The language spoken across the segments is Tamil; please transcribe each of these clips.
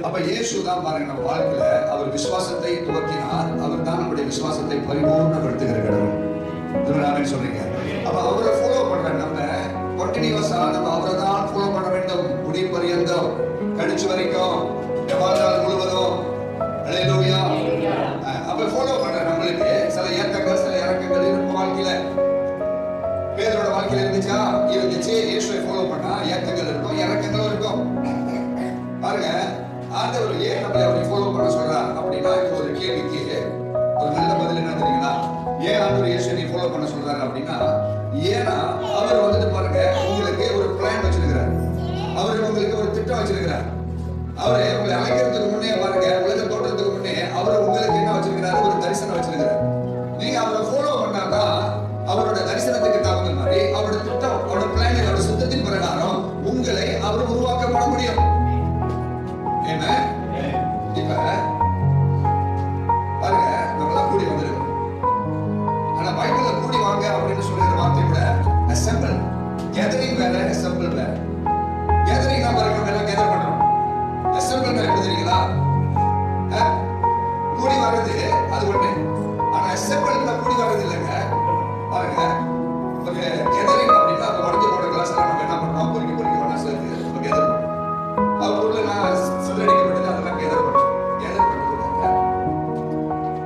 அப்ப இயேசு தான் பாருங்க நம்ம வாழ்க்கையில அவர் விசுவாசத்தை துவக்கினார். அவர் தான் நம்முடைய விசுவாசத்தை பரிபூர்ணப்படுத்துகிற கடவுள் சொல்றீங்க. அப்ப அவரை ஃபாலோ பண்ற நம்ம கண்டினியூஸா நம்ம அவரை தான் ஃபாலோ பண்ண வேண்டும். முடிவு பரியந்தம் கடிச்சு வரைக்கும் வாழ்நாள் முழுவதும். அல்லேலூயா. அப்ப ஃபாலோ பண்ற நம்மளுக்கு சில ஏற்றங்கள் சில இறக்கங்கள் இருக்கும் வாழ்க்கையில. பேதரோட வாழ்க்கையில இருந்துச்சு. இயேசுவை ஃபாலோ பண்ணா ஏற்றங்கள் இருக்கும் இறக்கங்களும் இருக்கும். பாருங்க, ஆண்டவர் ஏன் நம்மளை அவரை ஃபாலோ பண்ண சொல்றார் அப்படின்னா, இது ஒரு கேள்விக்கு ஒரு நல்ல பதில் என்ன தெரியுங்களா? ஏன் ஆண்டவர் இயேசுவை ஃபாலோ பண்ண சொல்றாரு அப்படின்னா, ஏன்னா அவர் வந்துட்டு பாருங்க உங்களுக்கு ஒரு பிளான் வச்சிருக்கிறார். அவர் உங்களுக்கு ஒரு திட்டம் வச்சிருக்கிறார். அவரை உங்களை அழைக்கிறதுக்கு முன்னே பாருங்க, உலக தோற்றத்துக்கு முன்னே அவர் உங்களுக்கு என்ன வச்சிருக்கிறாரு? ஒரு தரிசனம் வச்சிருக்கிறார். நீங்க அவரை ஃபாலோ பண்ணாதான் அவரோட தரிசனத்துக்கு தகுந்த மாதிரி அவரோட திட்டம் அவரோட பிளான் அவரோட சுத்தத்தின் பிரகாரம் உங்களை அவர் உருவாக்கப்பட முடியும். என்ன இப்ப பாருங்க, நம்மளாம் கூடி வந்திருக்கோம். ஆனா பைபிள்ல கூடி வாங்க அப்படின்னு சொல்லுற வார்த்தை கூட அசெம்பிள், கேதரிங் வேற, அசெம்பிள் வேற. கேதரிங் தான் பாருங்க, நம்ம எல்லாம் கேதர் பண்றோம். அசெம்பிள் எப்படி தெரியுங்களா? கூடி வர்றது அது ஒண்ணு. ஆனா அசெம்பிள் தான் கூடி வர்றது இல்லைங்க. பாருங்க, ஒரு கேதரிங் அப்படின்னா அந்த உடஞ்சு போட கிளாஸ் நம்ம என்ன பண்றோம்? பொறுக்கி ஒண்ணா சேர்த்து நம்ம கேதர் பண்றோம். அவருக்குள்ள நான் சிதறடிக்கப்பட்டது அதெல்லாம் கேதர் பண்றோம். கேதர் பண்றது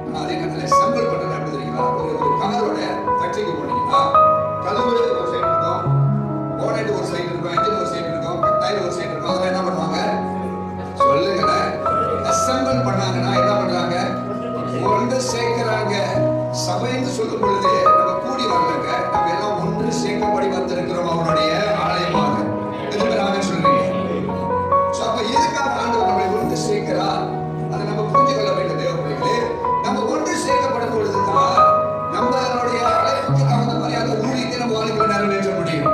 ஆனா அதே நேரத்தில் அசெம்பிள் பண்றது எப்படி தெரியுங்களா? ஒரு காரோட ஃபேக்டரிக்கு போனீங்கன்னா கதவு ஒரு சைடு இருக்கும், போனட் ஒரு சைடு இருக்கும், என்ஜின் ஒரு சைடு இருக்கும், டயர் ஒரு சைடு இருக்கும். அதெல்லாம் என்ன பண்ணுவாங்க சொல்லுங்க? அசெம்பிள் பண்ணாங்கன்னா என்ன பண்றாங்க? ஒன்று சேர்க்கிறாங்க. சபைன்னு சொல்லும் பொழுது நம்ம கூடி வரலங்க, நம்ம எல்லாம் ஒன்று சேர்க்கப்படி வந்திருக்கிறோம் அவருடைய ஆலயமாக. எதுவுமே சொல்றீங்க. அப்ப எதுக்காக ஆண்டவர் நம்மளை ஒன்று சேர்க்கிறார்? அதை நம்ம புரிஞ்சு கொள்ள வேண்டும் தேவர்களே. நம்ம ஒன்று சேர்க்கப்படும் பொழுதுதான் நம்மளுடைய அழைப்புக்கு தகுந்த மாதிரி அந்த ஊழியத்தை நம்ம வாழ்க்கையில் நிறைவேற்ற முடியும்.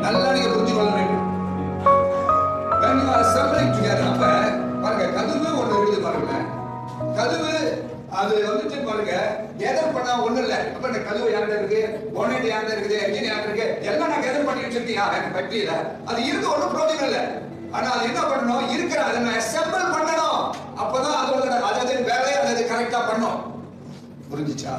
நல்லா நீங்க புரிஞ்சு கொள்ள வேண்டும். When you are assembling together, அப்ப பாருங்க, கதவு ஒண்ணு இருக்குது பாருங்க. கதவு அது வந்துட்டு பாருங்க, கேதர் பண்ணா ஒண்ணு இல்ல. அப்ப இந்த கதவு யார்கிட்ட இருக்கு? போனட் யார்கிட்ட இருக்குது? என்ஜின் யார்கிட்ட இருக்கு? எல்லாம் நான் கேதர் பண்ணி வச்சிருக்கியா எனக்கு பற்றியில? அது இருக்கு, ஒன்றும் பிரோஜனம் இல்லை. ஆனா அது என்ன பண்ணணும்? இருக்கிற அதை நான் அசெம்பிள் பண்ணணும். அப்பதான் அதோட அதாவது வேலையை அதை கரெக்டா பண்ணும். புரிஞ்சுச்சா?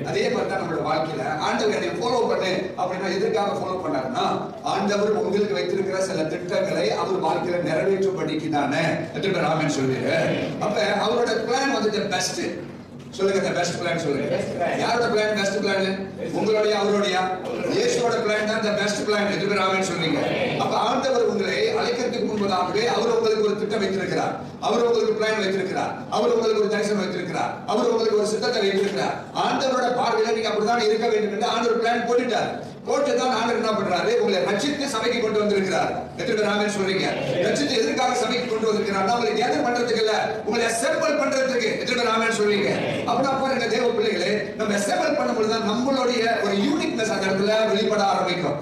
அதே மாதிரி தான் நம்மளோட வாழ்க்கையில ஆண்டவர் என்னை ஃபாலோ பண்ணு அப்படின்னா எதற்காக ஃபாலோ பண்ணாருன்னா, ஆண்டவர் உங்களுக்கு வைத்திருக்கிற சில திட்டங்களை அவர் வாழ்க்கையில நிறைவேற்றும்படிக்கு தானே. எத்தனை பேர் ஆமென் சொல்லுங்க? அப்ப அவரோட பிளான் வந்து பெஸ்ட். சொல்லுங்க, the best plan சொல்லுங்க. யாரோட பிளான் பெஸ்ட் பிளான்? உங்களுடைய அவருடைய? இயேசுவோட பிளான் தான் the best plan. எத்தனை பேர் ஆமென் சொல்றீங்க? அப்ப ஆண்டவர் உங்களை அழைக்கிறதுக்கு முன்பதாகவே அவர் உங்களுக்கு ஒரு திட்டம் வைத்திருக்கிறார். அவர் உங்களுக்கு பிளான் வைத்திருக்கிறார். அவர் உங்களுக்கு ஒரு தரிசனம் வைத்திருக்கிறார். அவர் உங்களுக்கு ஒரு சித்தத்தை வைத்திருக்கிறார். ஆண்டவரோட பார்வையில நீங்க அப்படிதான் இருக்க வேண்டும் என்று ஆண்டவர் பிளான் போட்டுட்டார். போட்டுதான் ஆண்டவர் என்ன பண்றாரு? உங்களை ரட்சித்து சபைக்கு கொண்டு வந்திருக்கிறார். எத்தனை பேர் ஆமென் சொல்றீங்க? ரட்சித்து எதற்காக சபைக்கு கொண்டு வந்திருக்கிறார்? உங்களை கேதர் பண்றதுக்கு இல்ல, உங்களை அசெம்பிள் பண்றதுக்கு. எத்தனை பேர் ஆமென் சொல்றீங்க? அப்படின்னா பாருங்க தேவ பிள்ளைகளே, நம்ம அசெம்பிள் பண்ணும்போது தான் நம்மளுடைய ஒரு யூனிக்னஸ் அந்த இடத்துல வெளிப்பட ஆரம்பிக்கும்.